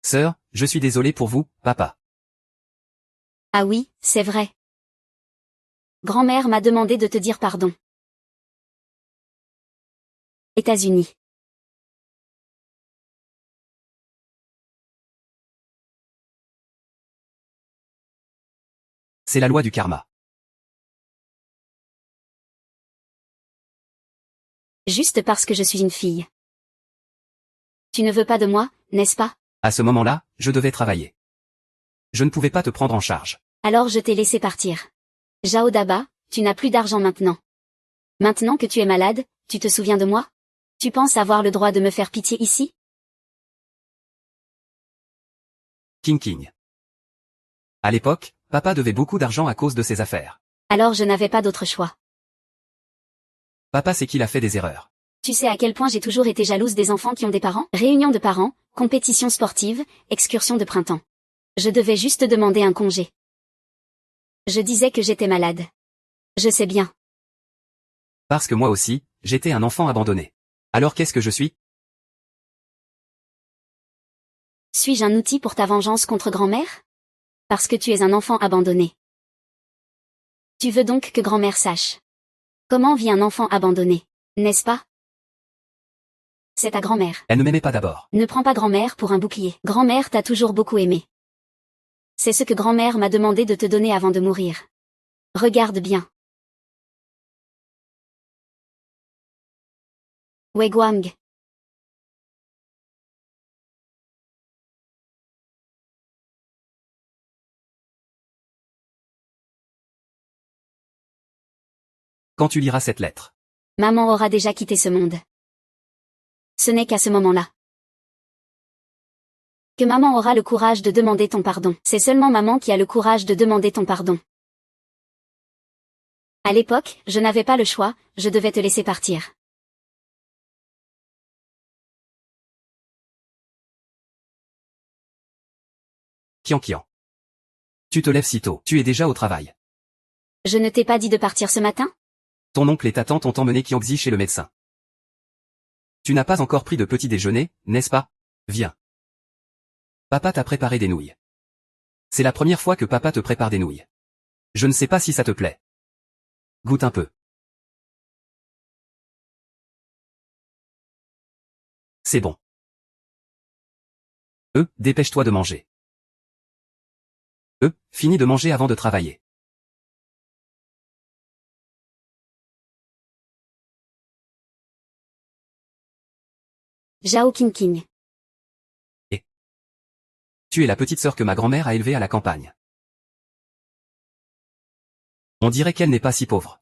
Sœur, je suis désolé pour vous, papa. Ah oui, c'est vrai. Grand-mère m'a demandé de te dire pardon. États-Unis. C'est la loi du karma. Juste parce que je suis une fille. Tu ne veux pas de moi, n'est-ce pas? À ce moment-là, je devais travailler. Je ne pouvais pas te prendre en charge. Alors je t'ai laissé partir. Zhao Daba, tu n'as plus d'argent maintenant. Maintenant que tu es malade, tu te souviens de moi? Tu penses avoir le droit de me faire pitié ici? King King. À l'époque, papa devait beaucoup d'argent à cause de ses affaires. Alors je n'avais pas d'autre choix. Papa sait qu'il a fait des erreurs. Tu sais à quel point j'ai toujours été jalouse des enfants qui ont des parents? Réunions de parents, compétitions sportives, excursions de printemps. Je devais juste demander un congé. Je disais que j'étais malade. Je sais bien. Parce que moi aussi, j'étais un enfant abandonné. Alors qu'est-ce que je suis? Suis-je un outil pour ta vengeance contre grand-mère? Parce que tu es un enfant abandonné. Tu veux donc que grand-mère sache comment vit un enfant abandonné, n'est-ce pas? C'est ta grand-mère. Elle ne m'aimait pas d'abord. Ne prends pas grand-mère pour un bouclier. Grand-mère t'a toujours beaucoup aimé. C'est ce que grand-mère m'a demandé de te donner avant de mourir. Regarde bien. Wegwang. Quand tu liras cette lettre. Maman aura déjà quitté ce monde. Ce n'est qu'à ce moment-là que maman aura le courage de demander ton pardon. C'est seulement maman qui a le courage de demander ton pardon. À l'époque, je n'avais pas le choix, je devais te laisser partir. Kian. Tu te lèves si tôt, tu es déjà au travail. Je ne t'ai pas dit de partir ce matin? Ton oncle et ta tante ont emmené Kiangzi chez le médecin. Tu n'as pas encore pris de petit déjeuner, n'est-ce pas? Viens. Papa t'a préparé des nouilles. C'est la première fois que papa te prépare des nouilles. Je ne sais pas si ça te plaît. Goûte un peu. C'est bon. Dépêche-toi de manger. Finis de manger avant de travailler. Zhao Qingqing. Tu es la petite sœur que ma grand-mère a élevée à la campagne. On dirait qu'elle n'est pas si pauvre.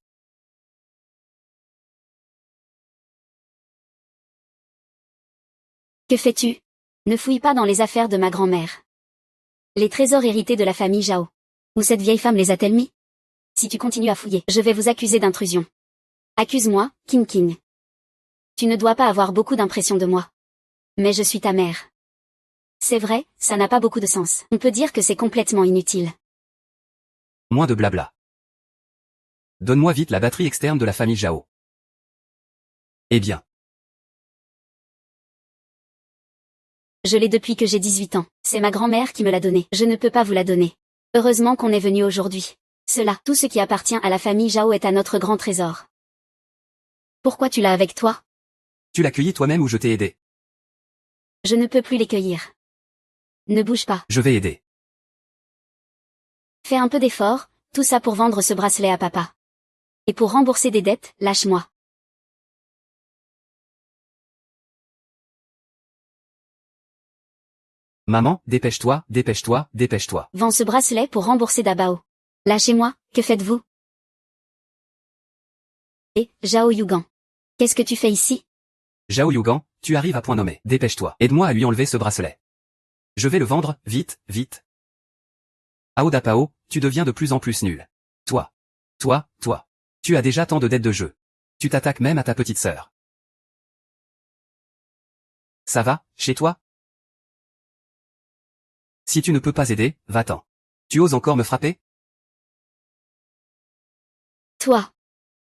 Que fais-tu? Ne fouille pas dans les affaires de ma grand-mère. Les trésors hérités de la famille Zhao. Où cette vieille femme les a-t-elle mis? Si tu continues à fouiller, je vais vous accuser d'intrusion. Accuse-moi, Qingqing. Tu ne dois pas avoir beaucoup d'impression de moi. Mais je suis ta mère. C'est vrai, ça n'a pas beaucoup de sens. On peut dire que c'est complètement inutile. Moins de blabla. Donne-moi vite la batterie externe de la famille Zhao. Eh bien. Je l'ai depuis que j'ai 18 ans. C'est ma grand-mère qui me l'a donnée. Je ne peux pas vous la donner. Heureusement qu'on est venu aujourd'hui. Tout ce qui appartient à la famille Zhao est à notre grand trésor. Pourquoi tu l'as avec toi? Tu l'as cueilli toi-même ou je t'ai aidé? Je ne peux plus les cueillir. Ne bouge pas. Je vais aider. Fais un peu d'effort, tout ça pour vendre ce bracelet à papa. Et pour rembourser des dettes, lâche-moi. Maman, dépêche-toi, dépêche-toi, dépêche-toi. Vends ce bracelet pour rembourser Dabao. Lâchez-moi, que faites-vous? Et, Zhao Yugan. Qu'est-ce que tu fais ici? Zhao Yugan, tu arrives à point nommé. Dépêche-toi. Aide-moi à lui enlever ce bracelet. Je vais le vendre, vite, vite. Aoda Pao, tu deviens de plus en plus nul. Toi. Tu as déjà tant de dettes de jeu. Tu t'attaques même à ta petite sœur. Ça va, chez toi? Si tu ne peux pas aider, va-t'en. Tu oses encore me frapper? Toi.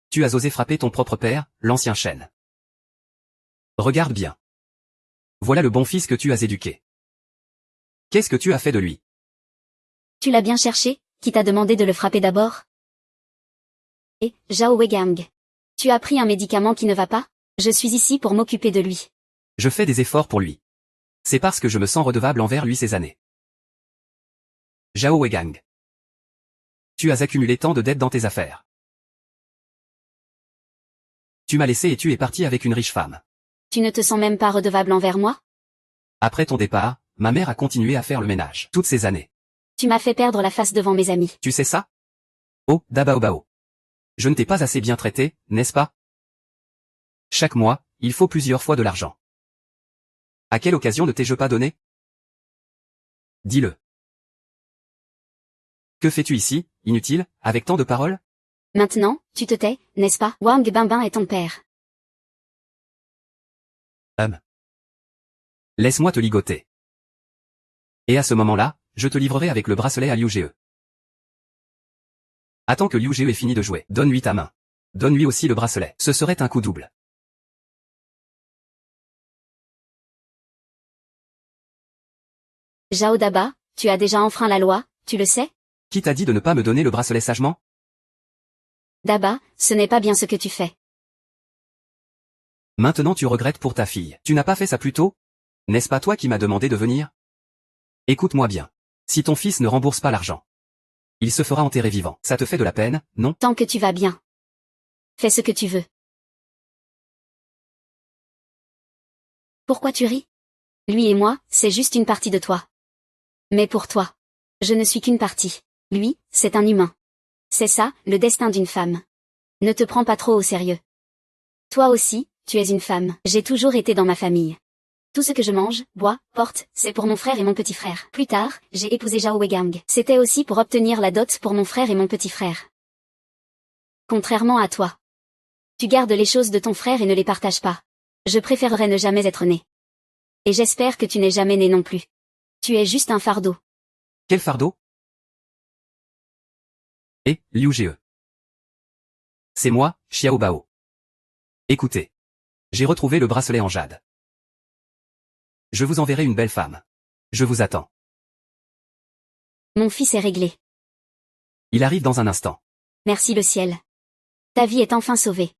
Tu as osé frapper ton propre père, l'ancien chêne. Regarde bien. Voilà le bon fils que tu as éduqué. Qu'est-ce que tu as fait de lui? Tu l'as bien cherché, qui t'a demandé de le frapper d'abord? Et, Zhao Weigang. Tu as pris un médicament qui ne va pas? Je suis ici pour m'occuper de lui. Je fais des efforts pour lui. C'est parce que je me sens redevable envers lui ces années. Zhao Weigang. Tu as accumulé tant de dettes dans tes affaires. Tu m'as laissé et tu es parti avec une riche femme. Tu ne te sens même pas redevable envers moi? Après ton départ, ma mère a continué à faire le ménage. Toutes ces années. Tu m'as fait perdre la face devant mes amis. Tu sais ça? Oh, Dabaobao. Je ne t'ai pas assez bien traité, n'est-ce pas? Chaque mois, il faut plusieurs fois de l'argent. À quelle occasion ne t'ai-je pas donné? Dis-le. Que fais-tu ici, inutile, avec tant de paroles? Maintenant, tu te tais, n'est-ce pas? Wang Bingbing est ton père. Laisse-moi te ligoter. Et à ce moment-là, je te livrerai avec le bracelet à Liu Ge. Attends que Liu Ge ait fini de jouer. Donne-lui ta main. Donne-lui aussi le bracelet. Ce serait un coup double. Zhao Daba, tu as déjà enfreint la loi, tu le sais? Qui t'a dit de ne pas me donner le bracelet sagement? Daba, ce n'est pas bien ce que tu fais. Maintenant tu regrettes pour ta fille. Tu n'as pas fait ça plus tôt? N'est-ce pas toi qui m'as demandé de venir? Écoute-moi bien. Si ton fils ne rembourse pas l'argent, il se fera enterrer vivant. Ça te fait de la peine, non? Tant que tu vas bien. Fais ce que tu veux. Pourquoi tu ris? Lui et moi, c'est juste une partie de toi. Mais pour toi, je ne suis qu'une partie. Lui, c'est un humain. C'est ça, le destin d'une femme. Ne te prends pas trop au sérieux. Toi aussi, tu es une femme. J'ai toujours été dans ma famille. Tout ce que je mange, bois, porte, c'est pour mon frère et mon petit frère. Plus tard, j'ai épousé Zhao Weigang. C'était aussi pour obtenir la dot pour mon frère et mon petit frère. Contrairement à toi. Tu gardes les choses de ton frère et ne les partages pas. Je préférerais ne jamais être né. Et j'espère que tu n'es jamais né non plus. Tu es juste un fardeau. Quel fardeau? Et, Liu Ge. C'est moi, Xiao Bao. Écoutez. J'ai retrouvé le bracelet en jade. Je vous enverrai une belle femme. Je vous attends. Mon fils est réglé. Il arrive dans un instant. Merci le ciel. Ta vie est enfin sauvée.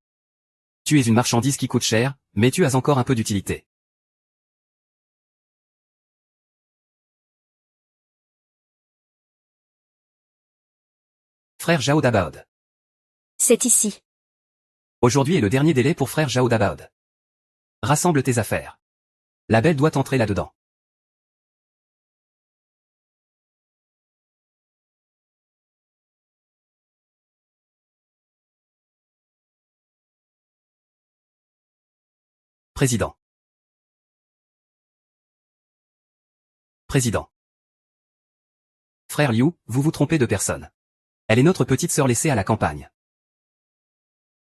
Tu es une marchandise qui coûte cher, mais tu as encore un peu d'utilité. Frère Zhao Dabaod. C'est ici. Aujourd'hui est le dernier délai pour frère Zhao Dabaod. Rassemble tes affaires. La belle doit entrer là-dedans. Président. Président. Frère Liu, vous vous trompez de personne. Elle est notre petite sœur laissée à la campagne.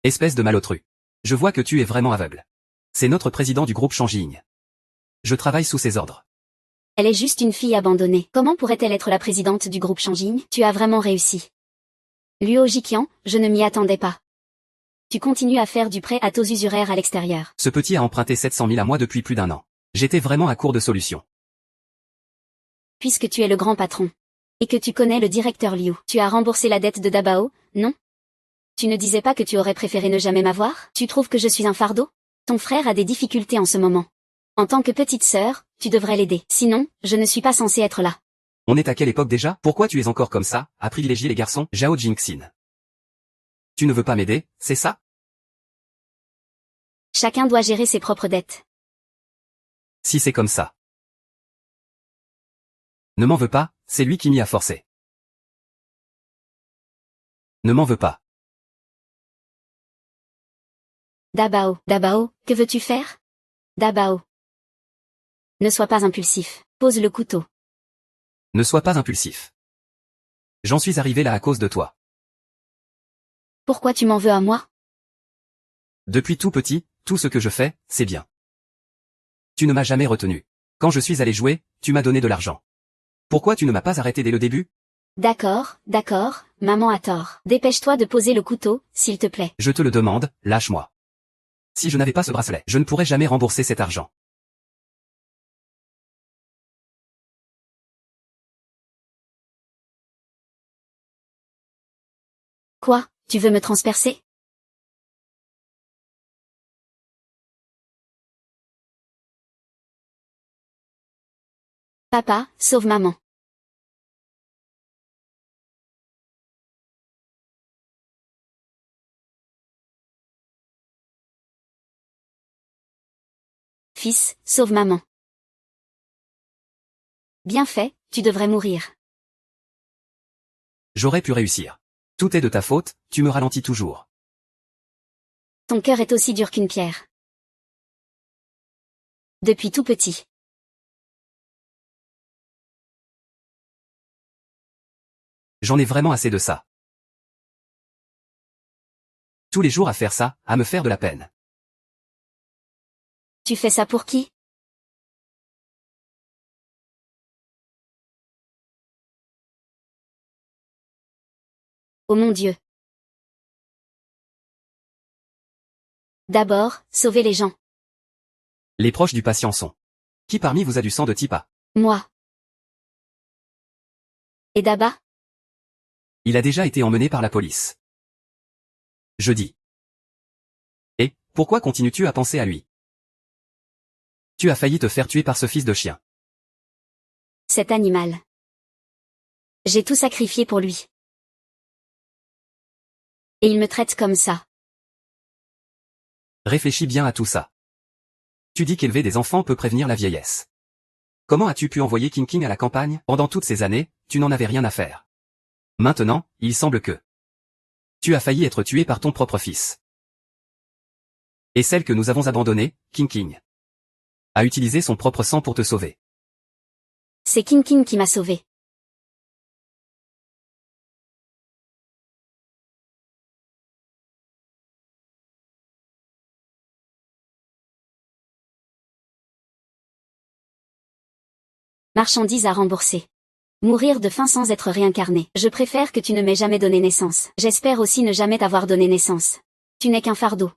Espèce de malotru. Je vois que tu es vraiment aveugle. C'est notre président du groupe Shangjing. Je travaille sous ses ordres. Elle est juste une fille abandonnée. Comment pourrait-elle être la présidente du groupe Shangjing? Tu as vraiment réussi. Luo Jiqian, je ne m'y attendais pas. Tu continues à faire du prêt à taux usuraires à l'extérieur. Ce petit a emprunté 700 000 à moi depuis plus d'1 an. J'étais vraiment à court de solutions. Puisque tu es le grand patron. Et que tu connais le directeur Liu. Tu as remboursé la dette de Dabao, non? Tu ne disais pas que tu aurais préféré ne jamais m'avoir? Tu trouves que je suis un fardeau? Ton frère a des difficultés en ce moment. En tant que petite sœur, tu devrais l'aider. Sinon, je ne suis pas censée être là. On est à quelle époque déjà? Pourquoi tu es encore comme ça, à privilégier les garçons? Zhao Jingxin. Tu ne veux pas m'aider, c'est ça? Chacun doit gérer ses propres dettes. Si c'est comme ça. Ne m'en veux pas, c'est lui qui m'y a forcé. Ne m'en veux pas. Dabao, que veux-tu faire? Dabao. Ne sois pas impulsif. Pose le couteau. Ne sois pas impulsif. J'en suis arrivé là à cause de toi. Pourquoi tu m'en veux à moi? Depuis tout petit, tout ce que je fais, c'est bien. Tu ne m'as jamais retenu. Quand je suis allé jouer, tu m'as donné de l'argent. Pourquoi tu ne m'as pas arrêté dès le début? D'accord, maman a tort. Dépêche-toi de poser le couteau, s'il te plaît. Je te le demande, lâche-moi. Si je n'avais pas ce bracelet, je ne pourrais jamais rembourser cet argent. Quoi, tu veux me transpercer? Papa, sauve maman. Fils, sauve maman. Bien fait, tu devrais mourir. J'aurais pu réussir. Tout est de ta faute, tu me ralentis toujours. Ton cœur est aussi dur qu'une pierre. Depuis tout petit. J'en ai vraiment assez de ça. Tous les jours à faire ça, à me faire de la peine. Tu fais ça pour qui? Oh mon Dieu. D'abord, sauver les gens. Les proches du patient sont. Qui parmi vous a du sang de type A? Moi. Et Daba? Il a déjà été emmené par la police. Je dis. Et, pourquoi continues-tu à penser à lui? Tu as failli te faire tuer par ce fils de chien. Cet animal. J'ai tout sacrifié pour lui. Et il me traite comme ça. Réfléchis bien à tout ça. Tu dis qu'élever des enfants peut prévenir la vieillesse. Comment as-tu pu envoyer King King à la campagne? Pendant toutes ces années, tu n'en avais rien à faire. Maintenant, il semble que tu as failli être tué par ton propre fils. Et celle que nous avons abandonnée, King King, a utilisé son propre sang pour te sauver. C'est King King qui m'a sauvé. Marchandise à rembourser. Mourir de faim sans être réincarné. Je préfère que tu ne m'aies jamais donné naissance. J'espère aussi ne jamais t'avoir donné naissance. Tu n'es qu'un fardeau.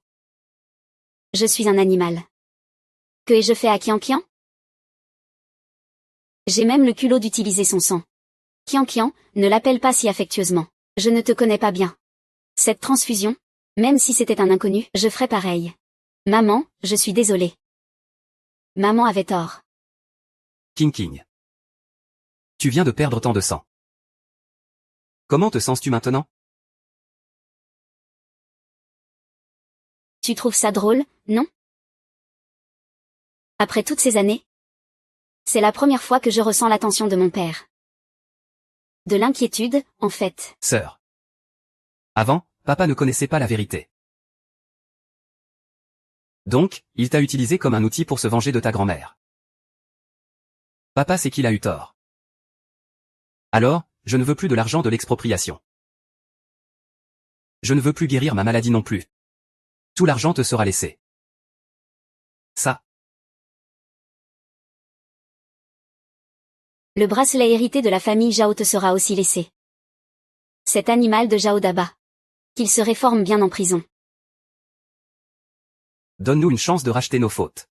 Je suis un animal. Que ai-je fait à Kian Kian? J'ai même le culot d'utiliser son sang. Kian Kian, ne l'appelle pas si affectueusement. Je ne te connais pas bien. Cette transfusion, même si c'était un inconnu, je ferais pareil. Maman, je suis désolée. Maman avait tort. King King. Tu viens de perdre tant de sang. Comment te sens-tu maintenant? Tu trouves ça drôle, non? Après toutes ces années? C'est la première fois que je ressens l'attention de mon père. De l'inquiétude, en fait. Sœur. Avant, papa ne connaissait pas la vérité. Donc, il t'a utilisé comme un outil pour se venger de ta grand-mère. Papa sait qu'il a eu tort. Alors, je ne veux plus de l'argent de l'expropriation. Je ne veux plus guérir ma maladie non plus. Tout l'argent te sera laissé. Ça. Le bracelet hérité de la famille Zhao te sera aussi laissé. Cet animal de Zhao Daba. Qu'il se réforme bien en prison. Donne-nous une chance de racheter nos fautes.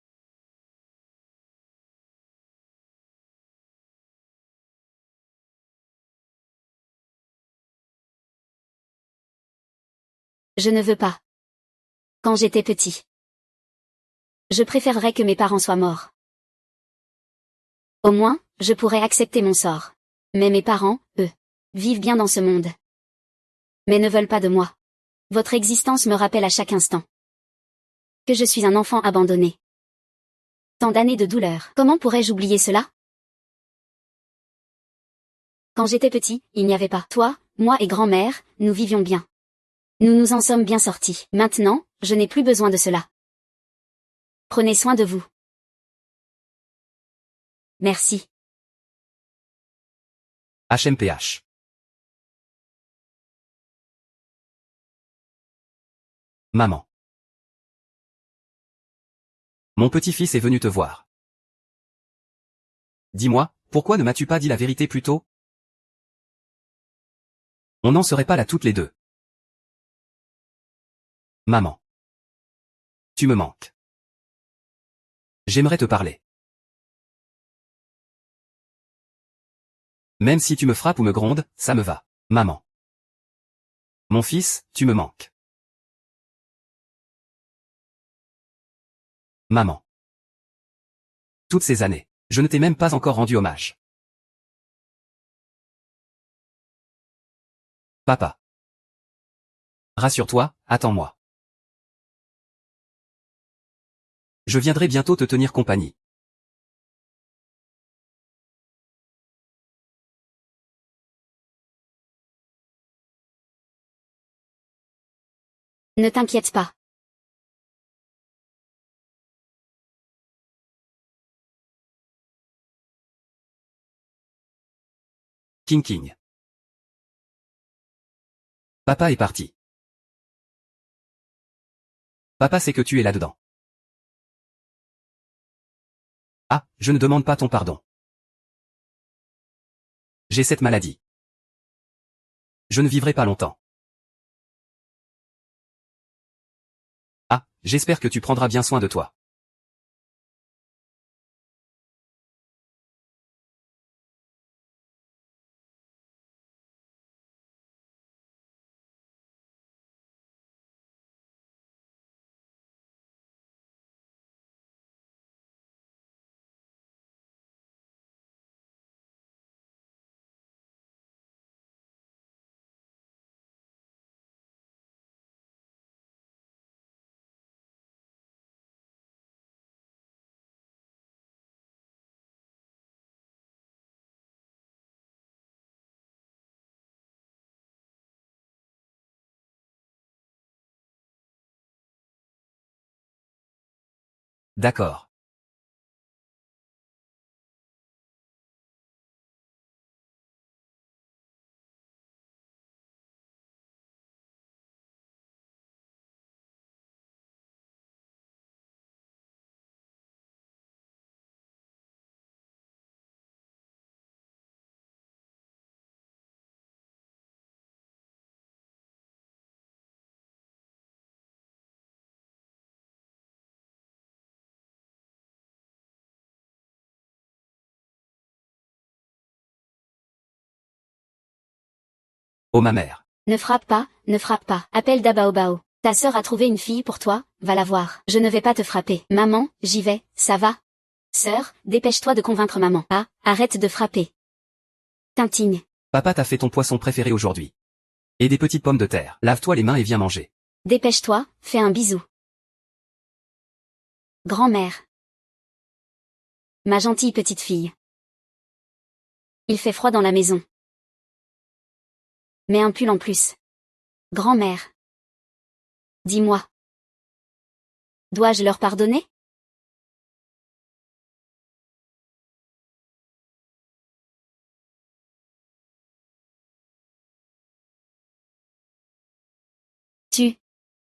Je ne veux pas. Quand j'étais petit. Je préférerais que mes parents soient morts. Au moins, je pourrais accepter mon sort. Mais mes parents, eux, vivent bien dans ce monde. Mais ne veulent pas de moi. Votre existence me rappelle à chaque instant que je suis un enfant abandonné. Tant d'années de douleur. Comment pourrais-je oublier cela? Quand j'étais petit, il n'y avait pas. Toi, moi et grand-mère, nous vivions bien. Nous nous en sommes bien sortis. Maintenant, je n'ai plus besoin de cela. Prenez soin de vous. Merci. HMPH. Maman. Mon petit-fils est venu te voir. Dis-moi, pourquoi ne m'as-tu pas dit la vérité plus tôt? On n'en serait pas là toutes les deux. Maman. Tu me manques. J'aimerais te parler. Même si tu me frappes ou me grondes, ça me va. Maman. Mon fils, tu me manques. Maman. Toutes ces années, je ne t'ai même pas encore rendu hommage. Papa. Rassure-toi, attends-moi. Je viendrai bientôt te tenir compagnie. Ne t'inquiète pas. King King. Papa est parti. Papa sait que tu es là-dedans. Ah, je ne demande pas ton pardon. J'ai cette maladie. Je ne vivrai pas longtemps. Ah, j'espère que tu prendras bien soin de toi. D'accord. Oh ma mère. Ne frappe pas, ne frappe pas. Appelle Dabaobao. Ta sœur a trouvé une fille pour toi, va la voir. Je ne vais pas te frapper. Maman, j'y vais, ça va? Sœur, dépêche-toi de convaincre maman. Ah, arrête de frapper. Tintine. Papa t'a fait ton poisson préféré aujourd'hui. Et des petites pommes de terre. Lave-toi les mains et viens manger. Dépêche-toi, fais un bisou. Grand-mère. Ma gentille petite fille. Il fait froid dans la maison. Mets un pull en plus. Grand-mère. Dis-moi. Dois-je leur pardonner? Tu